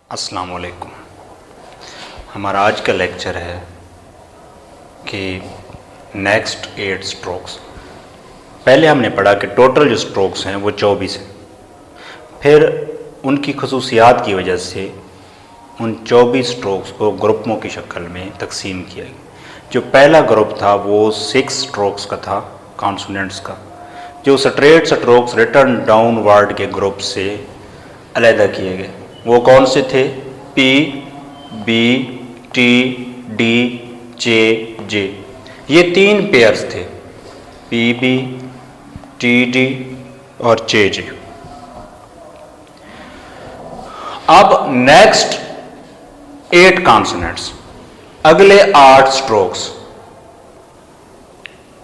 अस्सलाम वालेकुम। हमारा आज का लेक्चर है कि नेक्स्ट 8 स्ट्रोक्स। पहले हमने पढ़ा कि टोटल जो स्ट्रोक्स हैं वो 24 हैं। फिर उनकी खसूसियात की वजह से उन 24 स्ट्रोक्स को ग्रुपों की शक्ल में तकसीम किया गया। जो पहला ग्रुप था वो 6 स्ट्रोक्स का था, कॉन्सोनेंट्स का, जो स्ट्रेट स्ट्रोक्स रिटर्न डाउनवर्ड के ग्रुप से अलहदा किए गए। वो कौन से थे? P, B, T, D, J, J। ये 3 पेयर्स थे, P, B, T, D और J, J। अब नेक्स्ट 8 कॉन्सोनेंट्स, अगले 8 स्ट्रोक्स।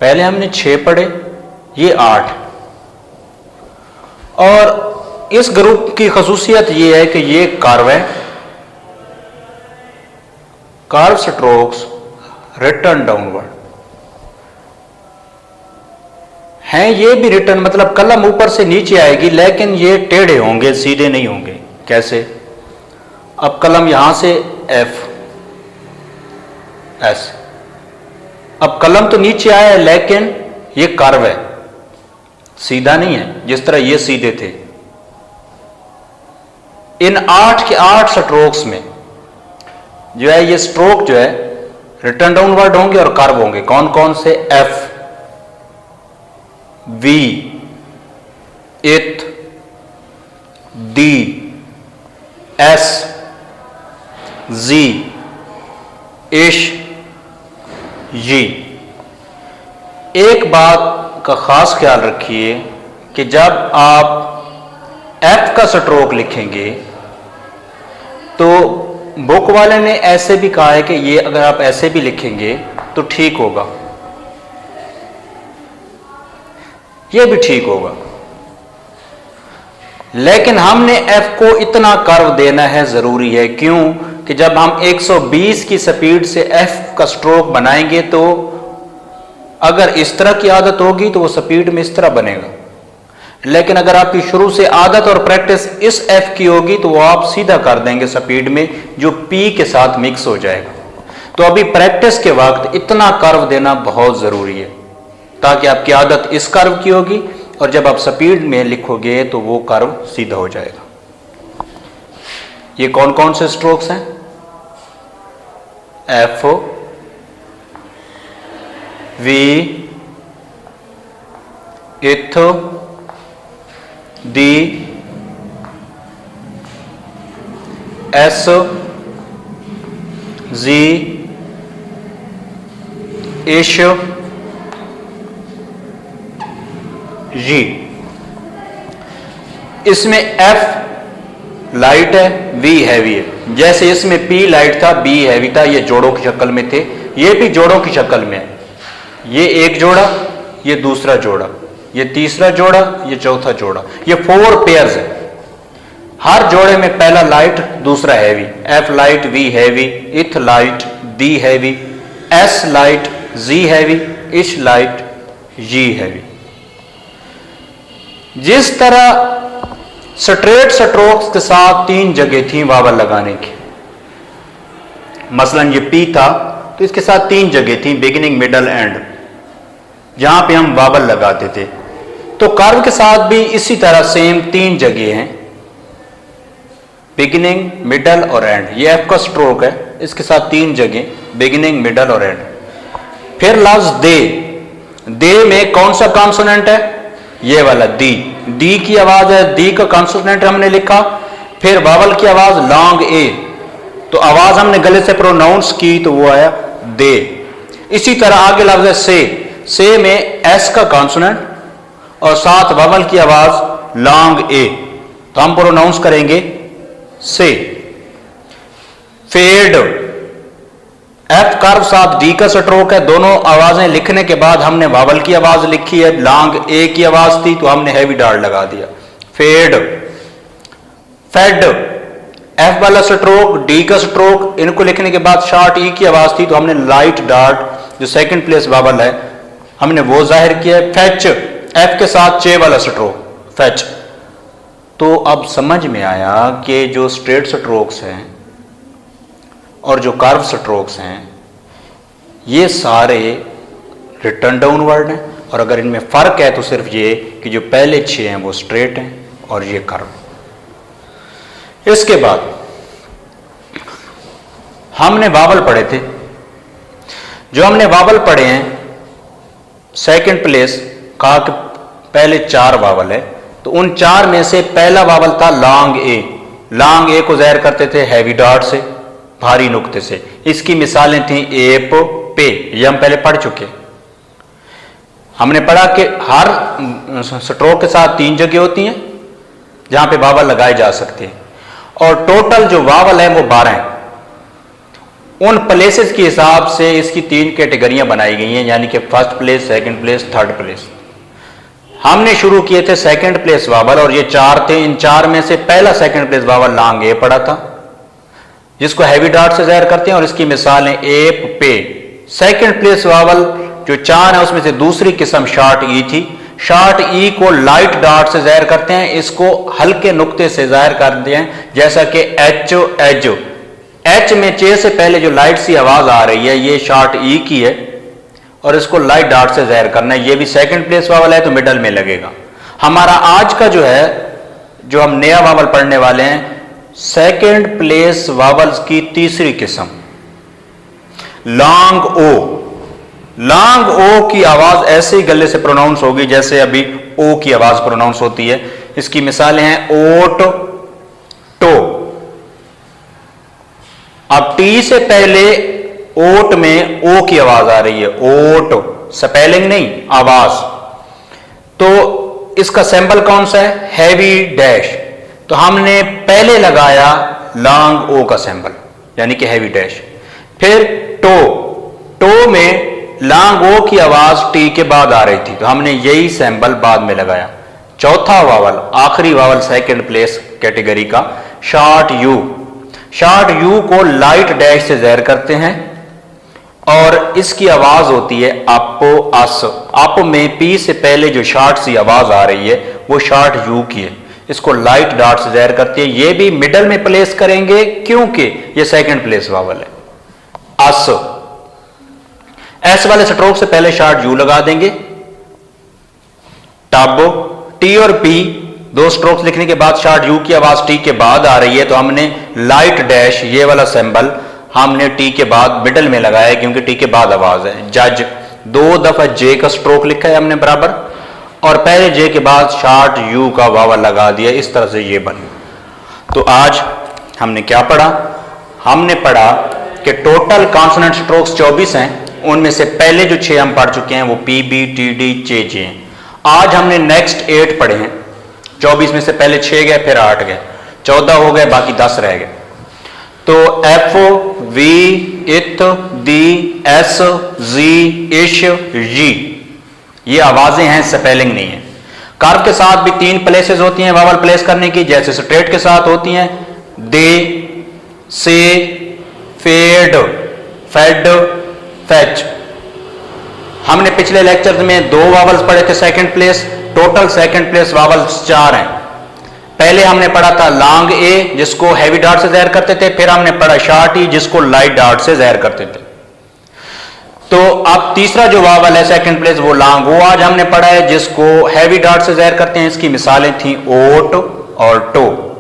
पहले हमने 6 पढ़े, ये 8। और इस ग्रुप की खसूसियत यह है कि ये कर्व है, कर्व स्ट्रोक्स रिटर्न डाउनवर्ड हैं। ये भी रिटर्न मतलब कलम ऊपर से नीचे आएगी, लेकिन ये टेढ़े होंगे, सीधे नहीं होंगे। कैसे? अब कलम यहां से F S, अब कलम तो नीचे आया है लेकिन ये कर्व है, सीधा नहीं है जिस तरह ये सीधे थे। इन 8 के 8 स्ट्रोक्स में जो है ये स्ट्रोक जो है रिटर्न डाउनवर्ड होंगे और कर्व होंगे। कौन कौन से? F, V, इथ, D, S, Z, इश, G। एक बात का खास ख्याल रखिए कि जब आप F का स्ट्रोक लिखेंगे तो बुक वाले ने ऐसे भी कहा है कि ये अगर आप ऐसे भी लिखेंगे तो ठीक होगा, ये भी ठीक होगा, लेकिन हमने F को इतना कर्व देना है, जरूरी है। क्यों? कि जब हम 120 की स्पीड से F का स्ट्रोक बनाएंगे तो अगर इस तरह की आदत होगी तो वो स्पीड में इस तरह बनेगा, लेकिन अगर आपकी शुरू से आदत और प्रैक्टिस इस F की होगी तो वो आप सीधा कर देंगे स्पीड में, जो P के साथ मिक्स हो जाएगा। तो अभी प्रैक्टिस के वक्त इतना कर्व देना बहुत जरूरी है ताकि आपकी आदत इस कर्व की होगी और जब आप स्पीड में लिखोगे तो वो कर्व सीधा हो जाएगा। ये कौन कौन से स्ट्रोक्स हैं? F, V, इथ, D, S, Z, इश, G। इसमें F लाइट है, V हैवी है। जैसे इसमें P लाइट था, B हैवी था, ये जोड़ों की शक्ल में थे, ये भी जोड़ों की शक्ल में है। ये एक जोड़ा, ये दूसरा जोड़ा, ये तीसरा जोड़ा, ये चौथा जोड़ा, ये 4 पेयर्स है। हर जोड़े में पहला लाइट, दूसरा heavy, F light, V heavy, th light, D heavy, S light, Z heavy, sh light, G heavy. जिस तरह स्ट्रेट स्ट्रोक्स के साथ 3 जगह थी वावल लगाने की, मसलन ये P था तो इसके साथ 3 जगह थी, बिगिनिंग, मिडल, एंड, जहां पे हम वावल लगाते थे। तो कर्व के साथ भी इसी तरह सेम 3 जगह हैं, बिगिनिंग, मिडल और एंड। ये F का स्ट्रोक है, इसके साथ 3 जगह, बिगिनिंग, मिडल और एंड। फिर लफ्ज दे, दे में कौन सा कॉन्सोनेंट है? ये वाला D। D की आवाज है, D का कॉन्सोनेंट हमने लिखा। फिर वावल की आवाज लॉन्ग A, तो आवाज हमने गले से प्रोनाउंस की तो वो आया दे। इसी तरह आगे लफ्ज है से में S का कॉन्सोनेंट और साथ वावल की आवाज लॉन्ग A, तो हम प्रोनाउंस करेंगे से। फेड, F कर्व साथ D का स्ट्रोक है, दोनों आवाजें लिखने के बाद हमने वावल की आवाज लिखी है, लॉन्ग A की आवाज थी तो हमने हैवी डार्ट लगा दिया, फेड। फेड, F वाला स्ट्रोक, D का स्ट्रोक, इनको लिखने के बाद शॉर्ट E की आवाज थी तो हमने लाइट डार्ट, जो सेकंड प्लेस वावल है, हमने वो जाहिर किया। फेच, F के साथ चे वाला स्ट्रोक, फेच। तो अब समझ में आया कि जो स्ट्रेट स्ट्रोक्स हैं और जो कर्व स्ट्रोक्स हैं ये सारे रिटर्न डाउनवर्ड हैं, और अगर इनमें फर्क है तो सिर्फ ये कि जो पहले 6 हैं वो स्ट्रेट हैं और ये कर्व। इसके बाद हमने वावल पढ़े थे। जो हमने वावल पढ़े हैं, सेकंड प्लेस कहा कि पहले 4 वावल है, तो उन 4 में से पहला वावल था लॉन्ग ए। लॉन्ग ए को ज़ाहिर करते थे हैवी डॉट से, भारी नुक्ते से। इसकी मिसालें थी एप, पे, ये हम पहले पढ़ चुके। हमने पढ़ा कि हर स्ट्रोक के साथ 3 जगह होती हैं जहां पे वावल लगाए जा सकते हैं, और टोटल जो वावल है वो 12 हैं। उन प्लेसेस के हिसाब से इसकी 3 कैटेगरियां बनाई गई हैं, यानी कि first place, second place, third place. हमने शुरू किए थे सेकंड प्लेस वावल, और ये 4 थे। इन 4 में से पहला सेकंड प्लेस वावल लॉन्ग ए पढ़ा था, जिसको हैवी डॉट से ज़ाहिर करते हैं, और इसकी मिसाल है एप, पे। सेकंड प्लेस वावल जो 4 है उसमें से दूसरी किस्म शॉर्ट ई थी। शॉर्ट ई को लाइट डॉट से ज़ाहिर करते हैं, इसको हल्के नुक्ते से ज़ाहिर करते हैं, जैसा कि एच, एज। एच में चे से पहले जो लाइट सी आवाज आ रही है ये शॉर्ट ई की है, और इसको लाइट डॉट से ज़ाहिर करना है। ये भी सेकंड प्लेस वावल है तो मिडल में लगेगा। हमारा आज का जो है, जो हम नया वावल पढ़ने वाले हैं, सेकंड प्लेस वावल्स की तीसरी किस्म लॉन्ग ओ। लॉन्ग ओ की आवाज ऐसे ही गले से प्रोनाउंस होगी जैसे अभी ओ की आवाज प्रोनाउंस होती है। इसकी मिसालें हैं ओट, टो। अब टी से पहले ओट में ओ की आवाज आ रही है, ओट, स्पेलिंग नहीं, आवाज। तो इसका सिंबल कौन सा है? Heavy dash. तो हमने पहले लगाया लॉन्ग ओ का सिंबल, यानी कि हैवी डैश। फिर टो, टो में लॉन्ग ओ की आवाज टी के बाद आ रही थी, तो हमने यही सिंबल बाद में लगाया। चौथा वावल, आखिरी वावल सेकंड प्लेस कैटेगरी का, शॉर्ट यू। शॉर्ट यू को लाइट डैश से ज़ाहिर करते हैं, और इसकी आवाज होती है अप, अस। अप में पी से पहले जो शॉर्ट सी आवाज आ रही है वो शॉर्ट यू की है, इसको लाइट डॉट से ज़ाहिर करती है। ये भी मिडल में प्लेस करेंगे क्योंकि ये सेकंड प्लेस वावल है। अस, एस वाले स्ट्रोक से पहले शॉर्ट यू लगा देंगे। टब, टी और पी 2 स्ट्रोक्स लिखने के बाद शॉर्ट यू की आवाज टी के बाद आ रही है, तो हमने लाइट डैश, ये वाला सिंबल हमने टी के बाद मिडल में लगाया है क्योंकि टी के बाद आवाज है। जज, 2 दफा जे का स्ट्रोक लिखा है हमने बराबर, और पहले जे के बाद शॉर्ट यू का वावल लगा दिया। इस तरह से ये बनी। तो आज हमने क्या पढ़ा? हमने पढ़ा कि टोटल कॉन्सोनेंट स्ट्रोक्स 24 हैं, उनमें से पहले जो 6 हम पढ़ चुके हैं वो पी, बी, टी, डी, जे, जे हैं। आज हमने नेक्स्ट 8 पढ़े हैं। 24 में से पहले 6 गए, फिर 8 गए, 14 हो गए, बाकी 10 रह गए। तो एफ, वी, इथ, दी, एस, जी, इश, जी, ये आवाजें हैं, स्पेलिंग नहीं है। कर्व के साथ भी 3 प्लेसेस होती हैं वावल प्लेस करने की, जैसे स्ट्रेट के साथ होती हैं दे, से, फेड, फेड, फेच। हमने पिछले लेक्चर में 2 वावल्स पढ़े थे second place. Total second place vowels 4 हैं। पहले हमने पढ़ा था लॉन्ग ए, जिसको हैवी डॉट से ज़ाहिर करते थे। फिर हमने पढ़ा शॉर्ट ई, जिसको लाइट डॉट से ज़ाहिर करते थे। तो अब तीसरा जो वावल है सेकंड प्लेस वो लॉन्ग, वो आज हमने पढ़ा है, जिसको हैवी डॉट से ज़ाहिर करते हैं। इसकी मिसालें थी ओट और टो।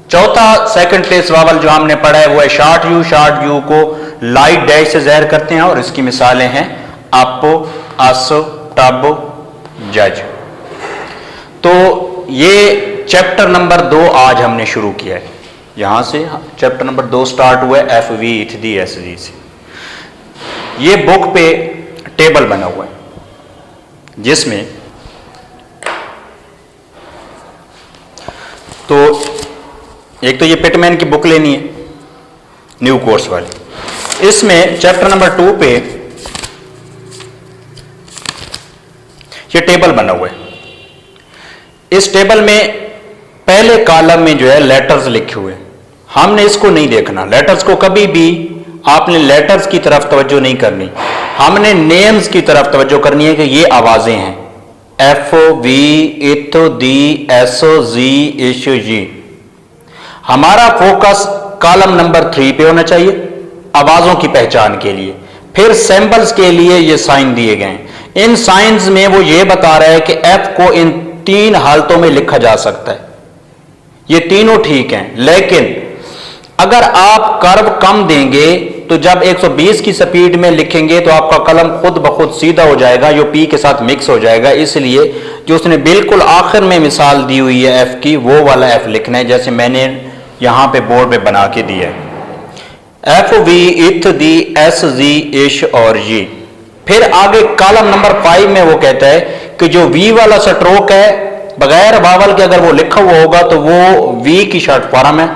चौथा सेकंड प्लेस वावल जो हमने पढ़ा है वो है शॉर्ट यू। शॉर्ट यू को लाइट डैश से ज़ाहिर करते हैं, और इसकी मिसालें हैं अप, अस, टब, जज। तो ये चैप्टर नंबर 2 आज हमने शुरू किया है। यहां से चैप्टर नंबर 2 स्टार्ट हुआ है, एफ, वी, इथ, दी, एस, जी से। ये बुक पे टेबल बना हुआ है, जिसमें तो एक तो ये पिटमैन की बुक लेनी है, न्यू कोर्स वाली। इसमें चैप्टर नंबर 2 पे ये टेबल बना हुआ है। इस टेबल में पहले कॉलम में जो है लेटर्स लिखे हुए हैं। हमने इसको नहीं देखना। लेटर्स को कभी भी आपने लेटर्स की तरफ तवज्जो नहीं करनी, हमने नेम्स की तरफ तवज्जो करनी है कि ये आवाजें हैं। एफ वी इथ दी एस जी इश जी। हमारा फोकस कॉलम नंबर 3 पे होना चाहिए आवाजों की पहचान के लिए। फिर सैंपल्स के लिए ये साइन दिए गए हैं। इन साइंस में वो ये बता रहा है कि एफ को इन 3 हालतों में लिखा जा सकता है। ये तीनों ठीक हैं, लेकिन अगर आप कर्व कम देंगे तो जब 120 की स्पीड में लिखेंगे तो आपका कलम खुद ब खुद सीधा हो जाएगा, जो पी के साथ मिक्स हो जाएगा। इसलिए जो उसने बिल्कुल आखिर में मिसाल दी हुई है एफ की, वो वाला एफ लिखना है जैसे मैंने यहां पे बोर्ड पे बना के दिया है। एफ वी इथ दी एस जी इश और जी। फिर आगे कॉलम नंबर 5 में वो कहता है कि जो वी वाला स्ट्रोक है बगैर वावल के अगर वो लिखा हुआ होगा तो वो वी की शॉर्ट फॉर्म है।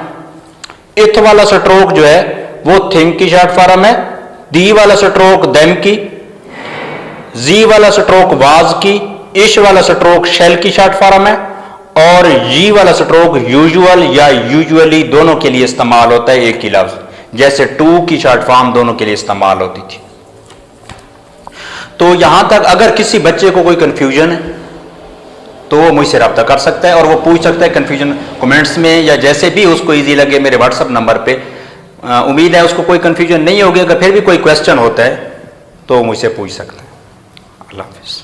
इथ वाला स्ट्रोक जो है वो थिंक की शॉर्ट फॉर्म है। दी वाला स्ट्रोक देम की। जी वाला स्ट्रोक वाज की। इश वाला स्ट्रोक शेल की शॉर्ट फॉर्म है। और जी वाला स्ट्रोक यूजुअल या यूजुअली दोनों के लिए इस्तेमाल होता है एक ही लफ्ज, जैसे टू की शॉर्ट फॉर्म दोनों के लिए इस्तेमाल होती थी। तो यहां तक अगर किसी बच्चे को कोई कंफ्यूजन है तो वो मुझसे रब्ता कर सकता है और वो पूछ सकता है कंफ्यूजन कमेंट्स में या जैसे भी उसको इजी लगे मेरे व्हाट्सएप नंबर पे। उम्मीद है उसको कोई कंफ्यूजन नहीं होगी। अगर फिर भी कोई क्वेश्चन होता है तो मुझसे पूछ सकते हैं। अल्लाह हाफिज़।